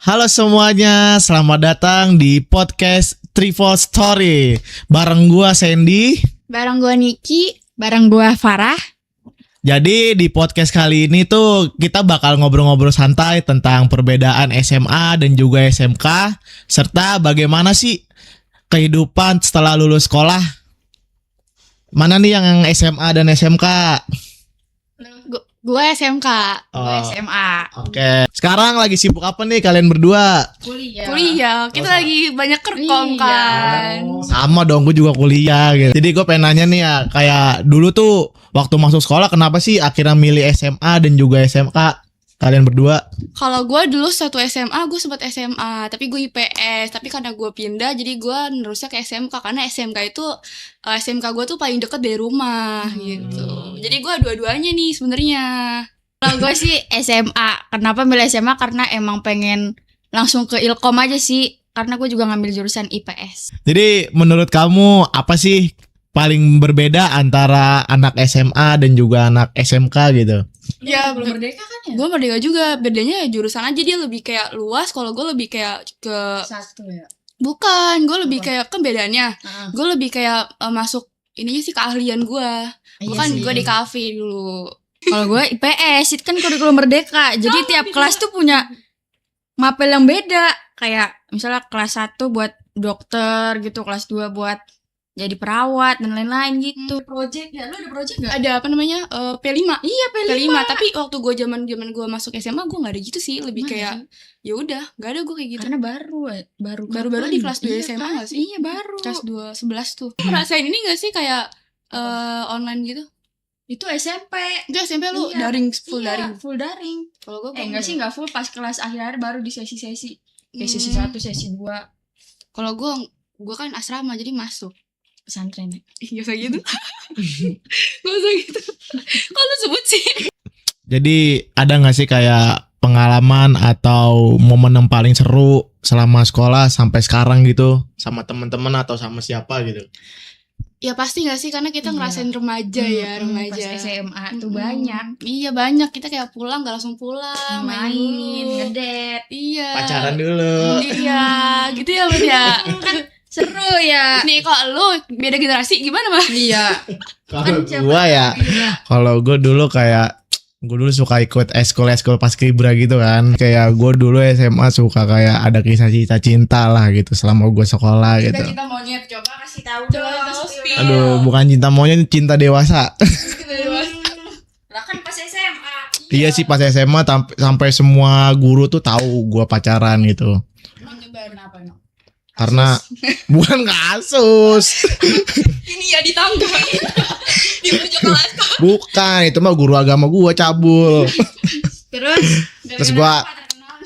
Halo semuanya, selamat datang di podcast Triple Story. Bareng gua Sandy, bareng gua Niki, bareng gua Farah. Jadi di podcast kali ini tuh kita bakal ngobrol-ngobrol santai tentang perbedaan SMA dan juga SMK, serta bagaimana sih kehidupan setelah lulus sekolah. Mana nih yang SMA dan SMK? Gua SMK, gua Oh. SMA. Oke, sekarang lagi sibuk apa nih kalian berdua? Kuliah. Kita lagi banyak kerkom Iya. kan. Sama dong, gue juga kuliah gitu. Jadi gue pengen nanya nih ya, kayak dulu tuh waktu masuk sekolah kenapa sih akhirnya milih SMA dan juga SMK kalian berdua? Kalau gua dulu satu SMA, gua sempat SMA, tapi gue IPS. Tapi karena gua pindah, jadi gua nerusnya ke SMK karena SMK itu SMK gua tuh paling deket dari rumah gitu. Jadi gua dua-duanya nih sebenarnya. Kalau gue sih SMA. Kenapa milih SMA? Karena emang pengen langsung ke Ilkom aja sih. Karena gue juga ngambil jurusan IPS. Jadi menurut kamu apa sih paling berbeda antara anak SMA dan juga anak SMK gitu? Ya, belum merdeka kan ya? gue merdeka juga. Bedanya ya jurusan aja, dia lebih kayak luas. Kalau gue lebih kayak ke Satu ya. bukan, gue lebih kayak kan bedanya. Gue lebih kayak masuk ininya sih keahlian gue. Bukan gue di kafe dulu. Kalau gue IPS itu kan kurikulum merdeka. Jadi tiap kelas tuh punya mapel yang beda. Kayak misalnya kelas 1 buat dokter gitu, kelas 2 buat jadi perawat dan lain-lain gitu. Project ya, lu ada project gak? Ada apa namanya P5. Iya, P5. Tapi waktu gue zaman gue masuk SMA gue nggak ada gitu sih. Lebih Mana kayak ya udah, nggak ada gue kayak gitu. Karena baru Baru-baru di kelas 2 SMA kan? nggak sih? Iya, baru. Kelas 2 11 tuh. Ngerasain ini nggak sih kayak online gitu? Itu SMP. Itu SMP lu Iya. daring full Iya, daring. full daring. Kalau gue Enggak sih, enggak full, pas kelas akhir-akhir baru di sesi-sesi. Kayak sesi 1, sesi 2 Kalau gue kan asrama jadi masuk. pesantren. Gak usah gitu. Gak usah gitu. Kok lu sebut sih? Jadi ada gak sih kayak pengalaman atau momen yang paling seru selama sekolah sampai sekarang gitu sama teman-teman atau sama siapa gitu? Ya pasti gak sih, karena kita Iya. ngerasain remaja ya, remaja. Pas SMA tuh Mm-mm. banyak. Iya banyak, kita kayak pulang gak langsung pulang, main dulu. ngedet. Iya. Pacaran dulu. Iya, gitu ya Mas ya. Seru ya. Nih kok lu beda generasi gimana Mas? Iya. Kalau Kan gua ya, kalau gue dulu suka ikut eskul paskibra gitu kan. Kayak gue dulu SMA suka kayak ada kisah cinta lah gitu selama gue sekolah gitu. Kita monyet, coba kasih tahu Coba dong. kasih spill. Aduh, bukan cinta monyet, cinta dewasa. Lah kan pas SMA. Iya sih, pas SMA sampai semua guru tuh tahu gue pacaran gitu. Kenapa no? Karena bukan kasus. Ini ya ditangkap di pojok kelas. Bukan, itu mah guru agama gue cabul. Terus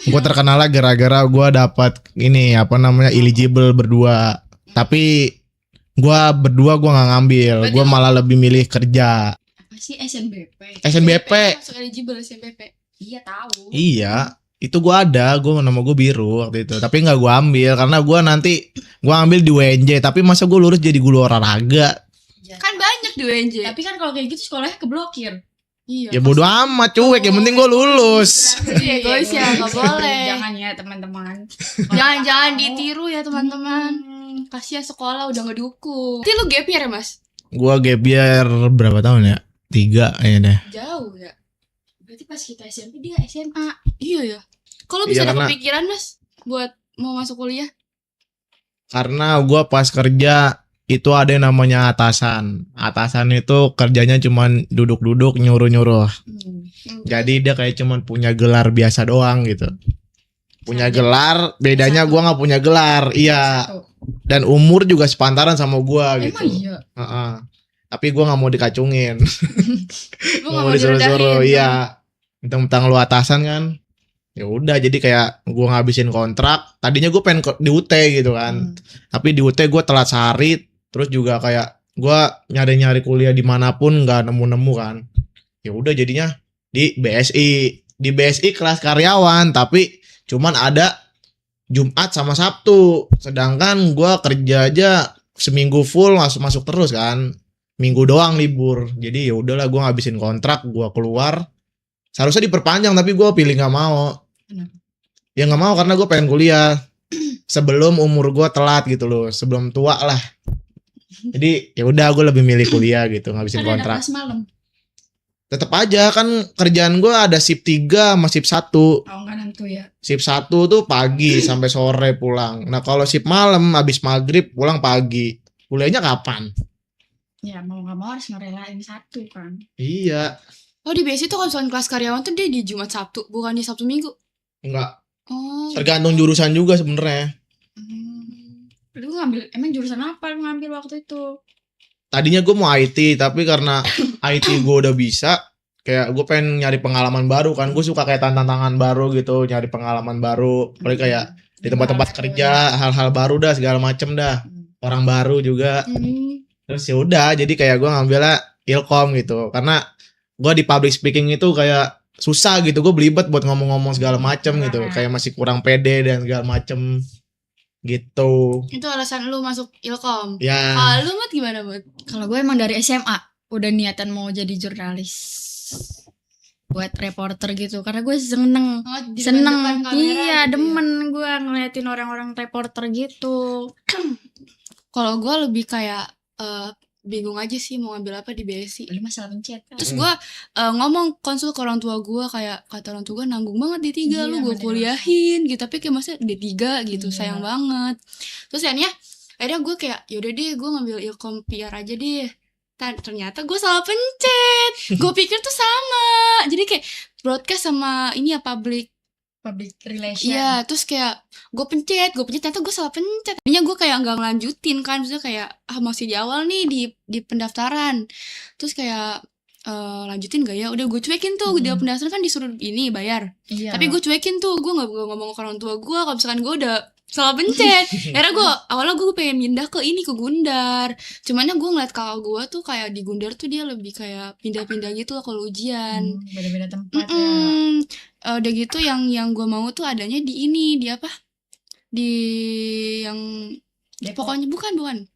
gue terkenal lah gara-gara gue dapat ini apa namanya eligible berdua. Tapi gue berdua gue nggak ngambil, gue malah lebih milih kerja. Apa sih SNBP? SNBP. Masuk eligible SNBP. Iya tahu. Iya, itu gue ada, nama gue biru waktu itu. Tapi nggak gue ambil karena gue ambil di UNJ. Tapi masa gue lulus jadi guru olahraga? Kan banyak di UNJ. Tapi kan kalau kayak gitu sekolahnya keblokir. Iya. Ya bodo amat cuek, yang penting gue lulus. Iya guys ya, nggak boleh. Jangan ya teman-teman. Jangan ditiru ya teman-teman. Kasihan sekolah udah nggak dihukum. Nanti lu gap year ya Mas? Gue gap year berapa tahun ya? 3 kayaknya deh. Jauh ya. Berarti pas kita SMP dia SMA. Iya ya. Kalau bisa Iya, ada karena- kepikiran Mas buat mau masuk kuliah? Karena gue pas kerja itu ada yang namanya atasan. Atasan itu kerjanya cuman duduk-duduk nyuruh-nyuruh. Jadi dia kayak cuman punya gelar biasa doang gitu. Punya gelar, bedanya gue nggak punya gelar. Iya. Satu. Dan umur juga sepantaran sama gue gitu. Emang iya. Heeh. Tapi gue nggak mau dikacungin. Lu nggak Mau disuruh-suruh. Iya. Mentang-mentang lu atasan kan. Ya udah, jadi kayak gue ngabisin kontrak. Tadinya gue pengen di UT gitu kan. Tapi di UT gue telat sehari. Terus juga kayak gue nyari-nyari kuliah dimanapun nggak nemu-nemu kan. Ya udah jadinya di BSI. Di BSI kelas karyawan, tapi cuman ada Jumat sama Sabtu. Sedangkan gue kerja aja seminggu full masuk terus kan. Minggu doang libur. Jadi ya udahlah, gue ngabisin kontrak, gue keluar. Seharusnya diperpanjang tapi gue pilih nggak mau. Kenapa? Ya nggak mau karena gue pengen kuliah sebelum umur gue telat gitu loh, sebelum tua lah. Jadi ya udah gue lebih milih kuliah gitu, ngabisin Kan ada kontrak. kelas malam. Tetap aja kan kerjaan gue ada shift 3 sama shift 1. Oh enggak nentu ya. Shift 1 tuh pagi sampai sore pulang. Nah kalau shift malam habis maghrib pulang pagi. Kuliahnya kapan? Ya mau nggak mau harus ngerelain satu kan. Iya. Oh di BSI tuh kalau misalkan kelas karyawan tuh dia di Jumat Sabtu, bukan di Sabtu Minggu. Enggak. Oh. Tergantung jurusan juga sebenarnya. Lu ngambil emang jurusan apa lu ngambil waktu itu? Tadinya gue mau IT tapi karena IT gue udah bisa, kayak gue pengen nyari pengalaman baru kan. Gue suka kayak tantangan baru gitu, nyari pengalaman baru. Apalagi kayak di tempat-tempat kerja, hal-hal baru dah segala macem dah. Orang baru juga. Terus ya udah, jadi kayak gue ngambilnya Ilkom gitu. Karena gue di public speaking itu kayak susah gitu, gue belibet buat ngomong-ngomong segala macem gitu. Kayak masih kurang pede dan segala macem gitu. Itu alasan lu masuk Ilkom. Ya. Kalau lu Mat gimana, Mat? Kalau gue emang dari SMA udah niatan mau jadi jurnalis. Buat reporter gitu karena gue seneng. Oh, di Seneng. depan kamera Iya, gitu ya? demen gue ngeliatin orang-orang reporter gitu. Kalau gue lebih kayak bingung aja sih mau ngambil apa di BSI. Lu masalah pencet. Terus gue ngomong konsul ke orang tua gue, kayak kata orang tua gue nanggung banget D3 Iya, lu gue bener. kuliahin gitu, tapi kayak maksudnya D3 gitu Iya. sayang banget. Terus akhirnya gue kayak yaudah deh gue ngambil Ilkom PR aja deh. Ternyata gue salah pencet. Gue pikir tuh sama, jadi kayak broadcast sama ini ya public. Relation. Iya, terus kayak gue pencet ternyata gue salah pencet. Tadinya gue kayak nggak ngelanjutin kan, maksudnya kayak masih di awal nih di pendaftaran. Terus kayak lanjutin gak ya? Udah gue cuekin tuh di pendaftaran kan disuruh ini bayar. Iya. Tapi gue cuekin tuh, gue nggak ngomong ke orang tua gue kalau misalkan gue udah salah pencet. Akhirnya awalnya gue pengen pindah ke Gundar. Cumannya gue ngeliat kakak gue tuh kayak di Gundar tuh dia lebih kayak pindah-pindah gitu kalau ujian. beda-beda tempat ya. Udah gitu yang gue mau tuh adanya di apa? Di yang Depok. pokoknya bukan.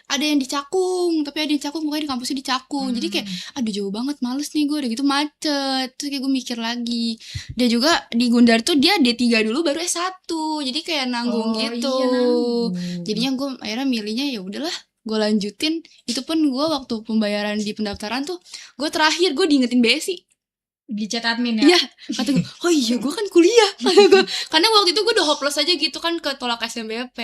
Ada yang di Cakung, tapi ada yang di Cakung, pokoknya di kampusnya di Cakung. Jadi kayak aduh jauh banget, males nih gue, udah gitu macet. Terus kayak gue mikir lagi. Dia juga di Gundar tuh dia D3 dulu baru S1. Jadi kayak nanggung gitu. Iya, nanggung. Jadinya gue akhirnya milihnya ya udahlah, gue lanjutin. Itu pun gue waktu pembayaran di pendaftaran tuh, gue terakhir gue diingetin BSI. Di chat admin ya. Iya, kata gue, oh iya gue kan kuliah. Kata gue, karena waktu itu gue udah hopeless aja gitu kan, ketolak SNBP.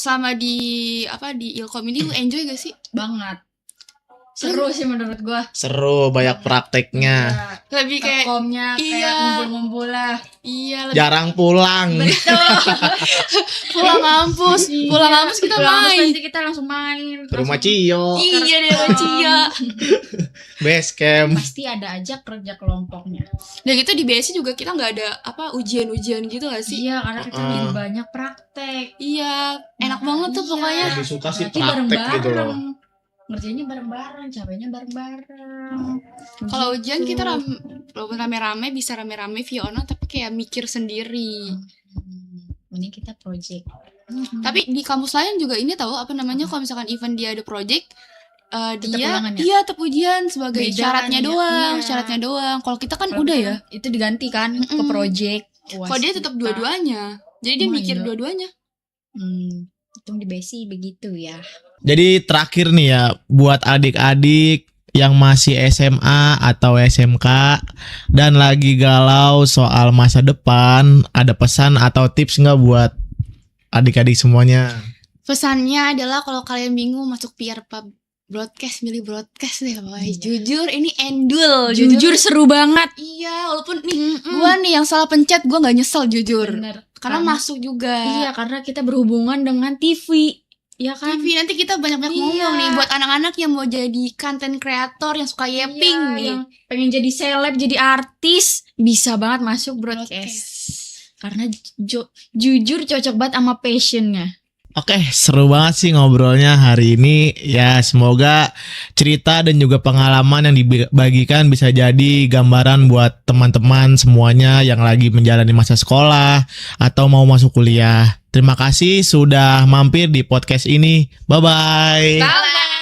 Selama di Ilkom ini lu enjoy gak sih? Banget. Seru sih menurut gua. Seru, banyak prakteknya. Lebih kayak Komnya iya. kayak ngumpul-ngumpul lah. iya, lebih Jarang pulang. pulang kampus kita Pulang kampus main. pasti kita langsung main. Ke rumah Cio, Iya deh, Cia. base camp. Pasti ada aja kerja kelompoknya. Dan gitu di BSI juga kita nggak ada ujian-ujian gitu gak sih? Iya, karena kita lebih banyak praktek. Iya, enak banget tuh Iya. pokoknya. Lebih suka sih Berarti praktek gitu loh. Ngerjainnya bareng-bareng, capeknya bareng-bareng. Kalau ujian Gitu. kita walaupun rame-rame bisa rame-rame via online, tapi kayak mikir sendiri. Mending kita project. Tapi di kampus lain juga ini tahu apa namanya, kalau misalkan event dia ada project, Tetap dia ulangan ya? iya tetap ujian sebagai Beda syaratnya kan ya? doang, Iya. syaratnya doang. Kalau kita kan Kalau udah kita ya. Itu diganti kan ke Mm-mm. project. Kalau dia tetap dua-duanya. Jadi dia Oh, mikir iya. dua-duanya. Hitung di besi begitu ya. Jadi terakhir nih ya, buat adik-adik yang masih SMA atau SMK dan lagi galau soal masa depan, ada pesan atau tips nggak buat adik-adik semuanya? Pesannya adalah kalau kalian bingung masuk PR pub broadcast, milih broadcast deh pokoknya. Jujur ini endul. Jujur seru banget. Iya, walaupun nih gua nih yang salah pencet, gua nggak nyesel jujur. Bener. Karena masuk juga. Iya, karena kita berhubungan dengan TV. Ya kan? TV nanti kita banyak-banyak Iya. ngomong nih buat anak-anak yang mau jadi content creator yang suka yapping Iya, nih. yang pengen jadi seleb, jadi artis, bisa banget masuk broadcast. Karena jujur cocok banget sama passionnya. Oke, seru banget sih ngobrolnya hari ini. Ya, semoga cerita dan juga pengalaman yang dibagikan bisa jadi gambaran buat teman-teman semuanya yang lagi menjalani masa sekolah atau mau masuk kuliah. Terima kasih sudah mampir di podcast ini. Bye-bye. Bye.